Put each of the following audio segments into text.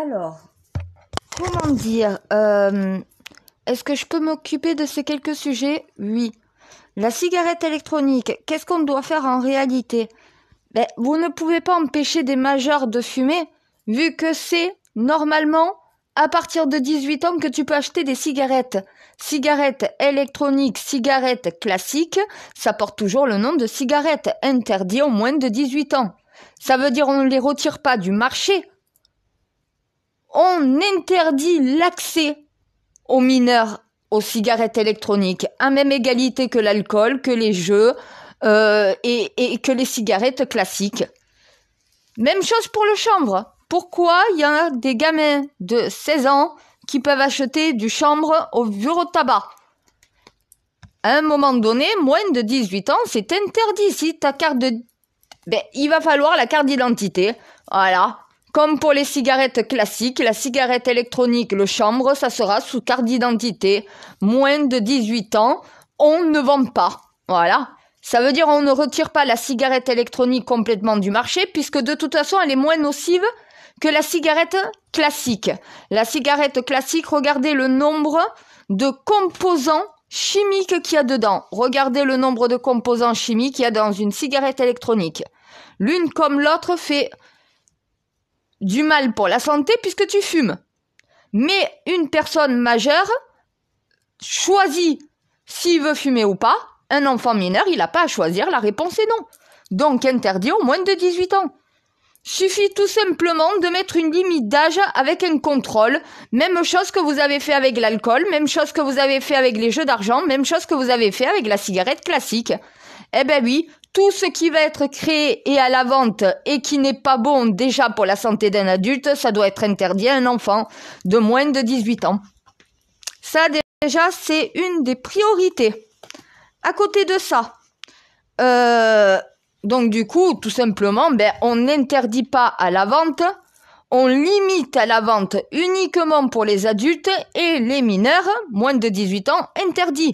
Alors, comment dire est-ce que je peux m'occuper de ces quelques sujets? Oui. La cigarette électronique, qu'est-ce qu'on doit faire en réalité? Vous ne pouvez pas empêcher des majeurs de fumer, vu que c'est normalement à partir de 18 ans que tu peux acheter des cigarettes. Cigarettes électroniques, cigarettes classiques, ça porte toujours le nom de cigarettes, interdit aux moins de 18 ans. Ça veut dire on ne les retire pas du marché. On interdit l'accès aux mineurs aux cigarettes électroniques, à même égalité que l'alcool, que les jeux et que les cigarettes classiques. Même chose pour le chanvre. Pourquoi il y a des gamins de 16 ans qui peuvent acheter du chanvre au bureau de tabac? À un moment donné, moins de 18 ans, c'est interdit. Si ta carte de... il va falloir la carte d'identité. Voilà. Comme pour les cigarettes classiques, la cigarette électronique, le chanvre, ça sera sous carte d'identité. Moins de 18 ans, on ne vend pas. Voilà. Ça veut dire on ne retire pas la cigarette électronique complètement du marché, puisque de toute façon, elle est moins nocive que la cigarette classique. La cigarette classique, regardez le nombre de composants chimiques qu'il y a dedans. Regardez le nombre de composants chimiques qu'il y a dans une cigarette électronique. L'une comme l'autre fait du mal pour la santé puisque tu fumes. Mais une personne majeure choisit s'il veut fumer ou pas. Un enfant mineur, il n'a pas à choisir, la réponse est non. Donc interdit aux moins de 18 ans. Suffit tout simplement de mettre une limite d'âge avec un contrôle. Même chose que vous avez fait avec l'alcool, même chose que vous avez fait avec les jeux d'argent, même chose que vous avez fait avec la cigarette classique. Eh ben oui, tout ce qui va être créé et à la vente et qui n'est pas bon déjà pour la santé d'un adulte, ça doit être interdit à un enfant de moins de 18 ans. Ça déjà, c'est une des priorités. À côté de ça, donc du coup, tout simplement, on n'interdit pas à la vente, on limite à la vente uniquement pour les adultes et les mineurs, moins de 18 ans, interdit.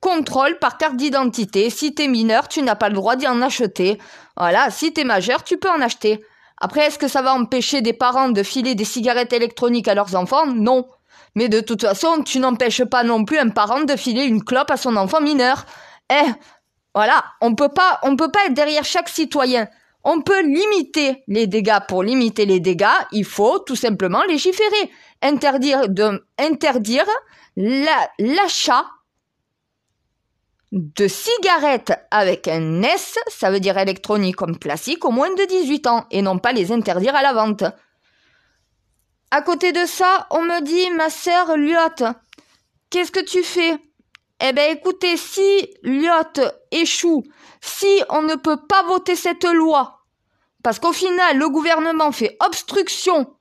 Contrôle par carte d'identité. Si t'es mineur, tu n'as pas le droit d'y en acheter. Voilà, si t'es majeur, tu peux en acheter. Après, est-ce que ça va empêcher des parents de filer des cigarettes électroniques à leurs enfants? Non. Mais de toute façon, tu n'empêches pas non plus un parent de filer une clope à son enfant mineur. Voilà, on peut pas être derrière chaque citoyen. On peut limiter les dégâts. Pour limiter les dégâts, il faut tout simplement légiférer. Interdire l'achat de cigarettes avec un S, ça veut dire électronique comme classique, au moins de 18 ans, et non pas les interdire à la vente. À côté de ça, on me dit, ma sœur Lyotte, qu'est-ce que tu fais? Écoutez, si Lyotte échoue, si on ne peut pas voter cette loi, parce qu'au final, le gouvernement fait obstruction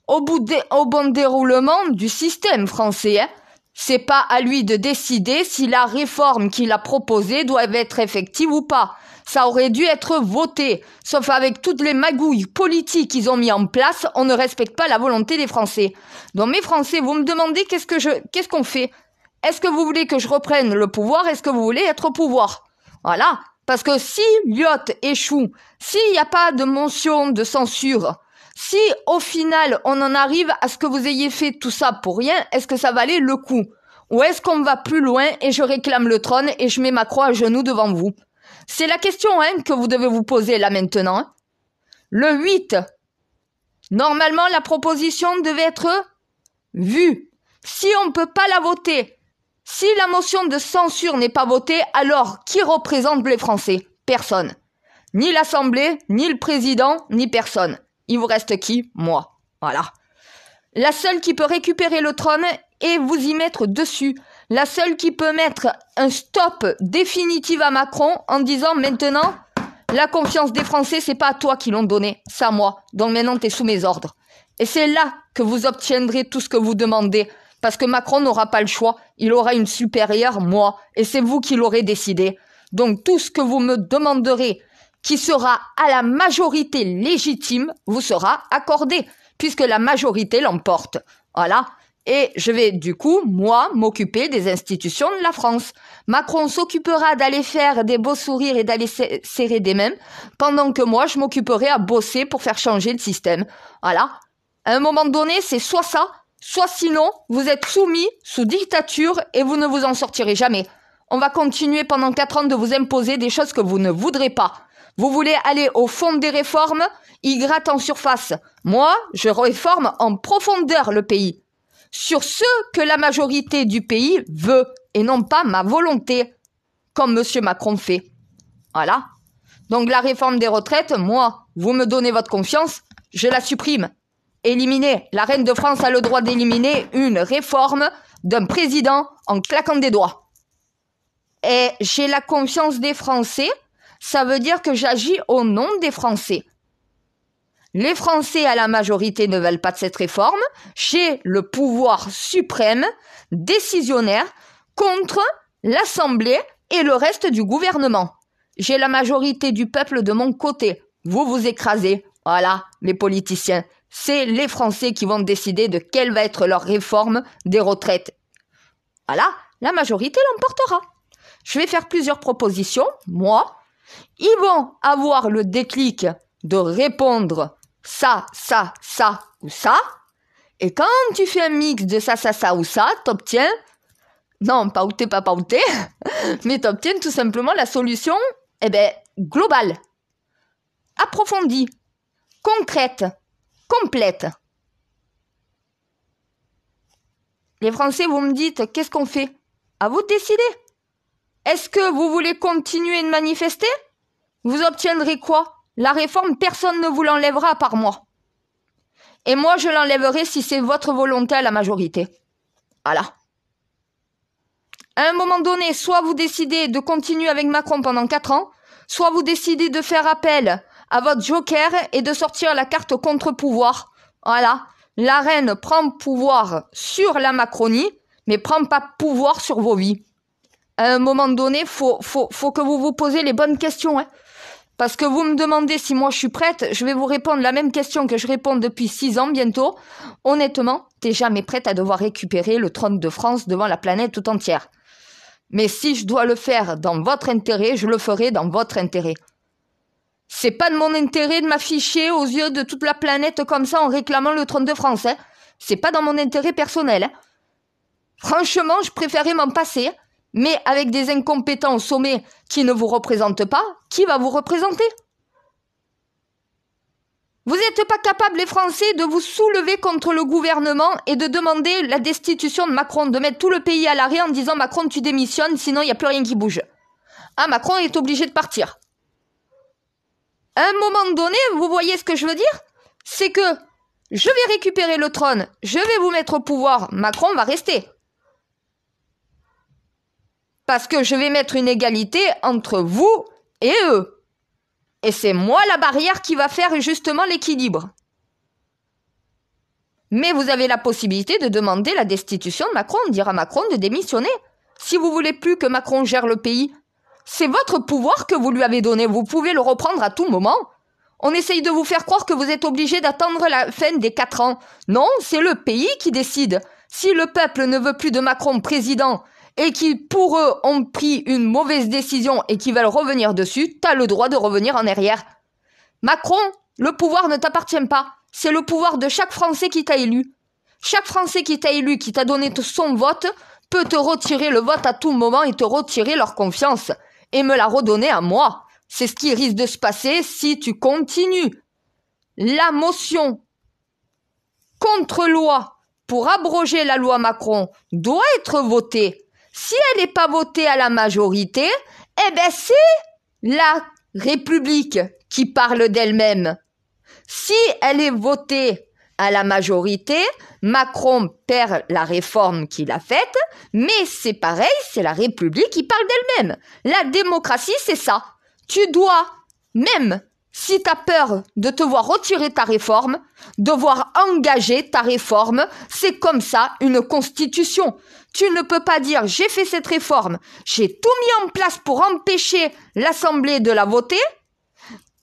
au bon déroulement du système français, c'est pas à lui de décider si la réforme qu'il a proposée doit être effective ou pas. Ça aurait dû être voté. Sauf avec toutes les magouilles politiques qu'ils ont mis en place, on ne respecte pas la volonté des Français. Donc mes Français, vous me demandez qu'est-ce qu'on fait? Est-ce que vous voulez que je reprenne le pouvoir? Est-ce que vous voulez être au pouvoir? Voilà. Parce que si Lyotte échoue, s'il n'y a pas de motion de censure, si au final on en arrive à ce que vous ayez fait tout ça pour rien, est-ce que ça valait le coup? Ou est-ce qu'on va plus loin et je réclame le trône et je mets Macron à genoux devant vous? C'est la question que vous devez vous poser là maintenant. Le 8, normalement la proposition devait être vue. Si on ne peut pas la voter, si la motion de censure n'est pas votée, alors qui représente les Français? Personne. Ni l'Assemblée, ni le président, ni personne. Il vous reste qui? Moi. Voilà. La seule qui peut récupérer le trône et vous y mettre dessus. La seule qui peut mettre un stop définitif à Macron en disant maintenant, la confiance des Français, c'est pas à toi qui l'ont donné, c'est à moi. Donc maintenant, t'es sous mes ordres. Et c'est là que vous obtiendrez tout ce que vous demandez. Parce que Macron n'aura pas le choix. Il aura une supérieure, moi. Et c'est vous qui l'aurez décidé. Donc tout ce que vous me demanderez qui sera à la majorité légitime, vous sera accordé, puisque la majorité l'emporte. Voilà. Et je vais, du coup, moi, m'occuper des institutions de la France. Macron s'occupera d'aller faire des beaux sourires et d'aller serrer des mains, pendant que moi, je m'occuperai à bosser pour faire changer le système. Voilà. À un moment donné, c'est soit ça, soit sinon, vous êtes soumis sous dictature et vous ne vous en sortirez jamais. On va continuer pendant 4 ans de vous imposer des choses que vous ne voudrez pas. Vous voulez aller au fond des réformes, ils grattent en surface. Moi, je réforme en profondeur le pays. Sur ce que la majorité du pays veut, et non pas ma volonté, comme M. Macron fait. Voilà. Donc la réforme des retraites, moi, vous me donnez votre confiance, je la supprime. Éliminer. La reine de France a le droit d'éliminer une réforme d'un président en claquant des doigts. Et j'ai la confiance des Français, ça veut dire que j'agis au nom des Français. Les Français à la majorité ne veulent pas de cette réforme. J'ai le pouvoir suprême, décisionnaire, contre l'Assemblée et le reste du gouvernement. J'ai la majorité du peuple de mon côté. Vous vous écrasez. Voilà, les politiciens. C'est les Français qui vont décider de quelle va être leur réforme des retraites. Voilà, la majorité l'emportera. Je vais faire plusieurs propositions, moi. Ils vont avoir le déclic de répondre ça, ça, ça ou ça. Et quand tu fais un mix de ça, ça, ça ou ça, t'obtiens, non, pas outé, pas outé, mais t'obtiens tout simplement la solution, globale, approfondie, concrète, complète. Les Français, vous me dites, qu'est-ce qu'on fait? À vous de décider. Est-ce que vous voulez continuer de manifester? Vous obtiendrez quoi? La réforme, personne ne vous l'enlèvera à part moi. Et moi, je l'enlèverai si c'est votre volonté à la majorité. Voilà. À un moment donné, soit vous décidez de continuer avec Macron pendant 4 ans, soit vous décidez de faire appel à votre joker et de sortir la carte contre-pouvoir. Voilà. La reine prend pouvoir sur la Macronie, mais prend pas pouvoir sur vos vies. À un moment donné, faut que vous vous posez les bonnes questions, hein. Parce que vous me demandez si moi je suis prête, je vais vous répondre la même question que je réponds depuis 6 ans bientôt. Honnêtement, t'es jamais prête à devoir récupérer le trône de France devant la planète tout entière. Mais si je dois le faire dans votre intérêt, je le ferai dans votre intérêt. C'est pas de mon intérêt de m'afficher aux yeux de toute la planète comme ça en réclamant le trône de France, hein. C'est pas dans mon intérêt personnel, hein. Franchement, je préférais m'en passer. Mais avec des incompétents au sommet qui ne vous représentent pas, qui va vous représenter? Vous n'êtes pas capables, les Français, de vous soulever contre le gouvernement et de demander la destitution de Macron, de mettre tout le pays à l'arrêt en disant « Macron, tu démissionnes, sinon il n'y a plus rien qui bouge. » Ah, Macron est obligé de partir. À un moment donné, vous voyez ce que je veux dire? C'est que je vais récupérer le trône, je vais vous mettre au pouvoir, Macron va rester. Parce que je vais mettre une égalité entre vous et eux. Et c'est moi la barrière qui va faire justement l'équilibre. Mais vous avez la possibilité de demander la destitution de Macron, de dire à Macron de démissionner. Si vous voulez plus que Macron gère le pays, c'est votre pouvoir que vous lui avez donné. Vous pouvez le reprendre à tout moment. On essaye de vous faire croire que vous êtes obligé d'attendre la fin des 4 ans. Non, c'est le pays qui décide. Si le peuple ne veut plus de Macron président et qui, pour eux, ont pris une mauvaise décision et qui veulent revenir dessus, t'as le droit de revenir en arrière. Macron, le pouvoir ne t'appartient pas. C'est le pouvoir de chaque Français qui t'a élu. Chaque Français qui t'a élu, qui t'a donné son vote, peut te retirer le vote à tout moment et te retirer leur confiance. Et me la redonner à moi. C'est ce qui risque de se passer si tu continues. La motion contre-loi pour abroger la loi Macron doit être votée. Si elle n'est pas votée à la majorité, c'est la République qui parle d'elle-même. Si elle est votée à la majorité, Macron perd la réforme qu'il a faite, mais c'est pareil, c'est la République qui parle d'elle-même. La démocratie, c'est ça. Tu dois, même si tu as peur de te voir retirer ta réforme, devoir engager ta réforme, c'est comme ça une constitution. Tu ne peux pas dire « j'ai fait cette réforme, j'ai tout mis en place pour empêcher l'Assemblée de la voter ».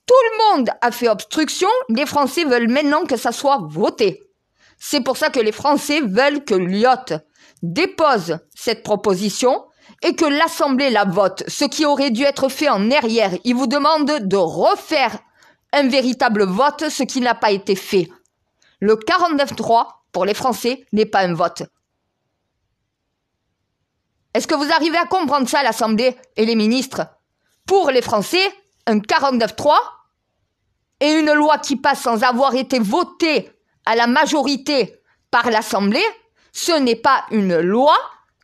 Tout le monde a fait obstruction, les Français veulent maintenant que ça soit voté. C'est pour ça que les Français veulent que Liot dépose cette proposition et que l'Assemblée la vote, ce qui aurait dû être fait en arrière. Ils vous demandent de refaire un véritable vote, ce qui n'a pas été fait. Le 49-3, pour les Français, n'est pas un vote. Est-ce que vous arrivez à comprendre ça, l'Assemblée et les ministres? Pour les Français, un 49-3 et une loi qui passe sans avoir été votée à la majorité par l'Assemblée, ce n'est pas une loi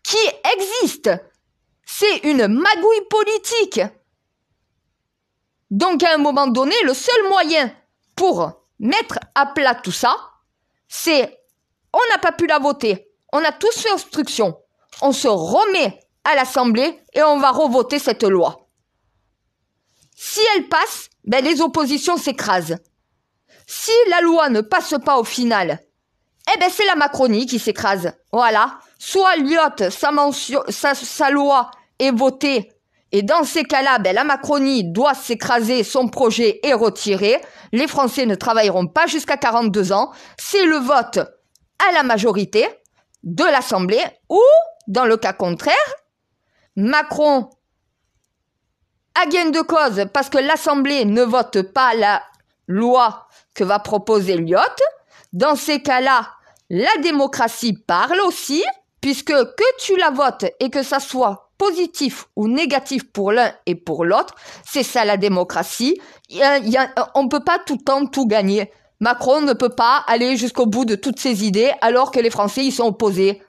qui existe. C'est une magouille politique. Donc, à un moment donné, le seul moyen pour mettre à plat tout ça, c'est on n'a pas pu la voter, on a tous fait obstruction, on se remet à l'Assemblée et on va revoter cette loi. Si elle passe, ben les oppositions s'écrasent. Si la loi ne passe pas au final, eh ben c'est la Macronie qui s'écrase. Voilà. Soit Liot, sa loi est votée, et dans ces cas-là, ben la Macronie doit s'écraser, son projet est retiré. Les Français ne travailleront pas jusqu'à 42 ans. C'est le vote à la majorité de l'Assemblée, ou, dans le cas contraire, Macron a gain de cause parce que l'Assemblée ne vote pas la loi que va proposer Liot. Dans ces cas-là, la démocratie parle aussi, puisque que tu la votes et que ça soit positif ou négatif pour l'un et pour l'autre, c'est ça la démocratie. On ne peut pas tout le temps tout gagner. Macron ne peut pas aller jusqu'au bout de toutes ses idées alors que les Français y sont opposés.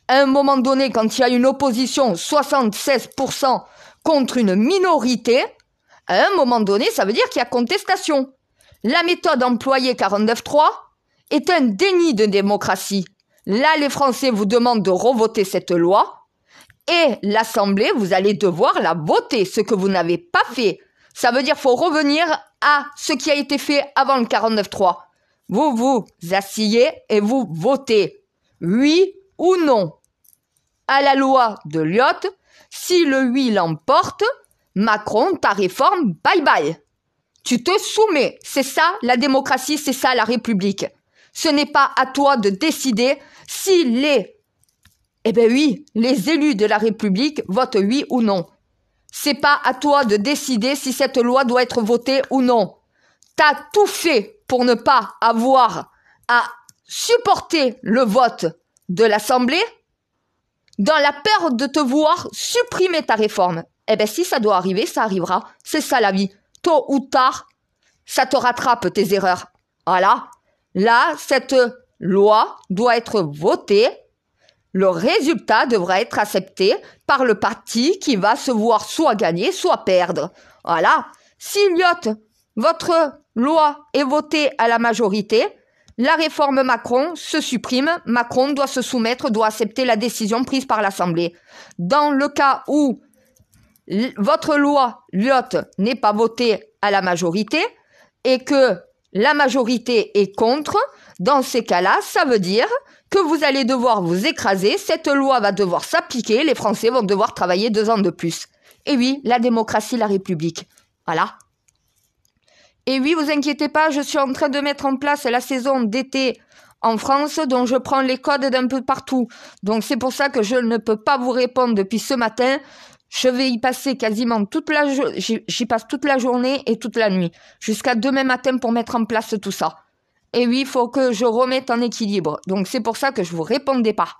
À un moment donné, quand il y a une opposition 76% contre une minorité, à un moment donné, ça veut dire qu'il y a contestation. La méthode employée 49.3 est un déni de démocratie. Là, les Français vous demandent de revoter cette loi et l'Assemblée, vous allez devoir la voter, ce que vous n'avez pas fait. Ça veut dire qu'il faut revenir à ce qui a été fait avant le 49.3. Vous vous asseyez et vous votez oui ou non à la loi de Liot. Si le oui l'emporte, Macron, ta réforme, bye bye. Tu te soumets. C'est ça la démocratie, c'est ça la République. Ce n'est pas à toi de décider si les élus de la République votent oui ou non. C'est pas à toi de décider si cette loi doit être votée ou non. T'as tout fait pour ne pas avoir à supporter le vote de l'Assemblée dans la peur de te voir supprimer ta réforme. Si ça doit arriver, ça arrivera. C'est ça la vie. Tôt ou tard, ça te rattrape tes erreurs. Voilà. Là, cette loi doit être votée. Le résultat devra être accepté par le parti qui va se voir soit gagner, soit perdre. Voilà. Si Liot, votre loi est votée à la majorité, la réforme Macron se supprime. Macron doit se soumettre, doit accepter la décision prise par l'Assemblée. Dans le cas où votre loi, Liot, n'est pas votée à la majorité et que la majorité est contre, dans ces cas-là, ça veut dire que vous allez devoir vous écraser, cette loi va devoir s'appliquer, les Français vont devoir travailler 2 ans de plus. Et oui, la démocratie, la République. Voilà. Et oui, vous inquiétez pas, je suis en train de mettre en place la saison d'été en France, dont je prends les codes d'un peu partout. Donc c'est pour ça que je ne peux pas vous répondre depuis ce matin. Je vais y passer quasiment j'y passe toute la journée et toute la nuit, jusqu'à demain matin pour mettre en place tout ça. Et oui, il faut que je remette en équilibre. Donc c'est pour ça que je vous répondais pas.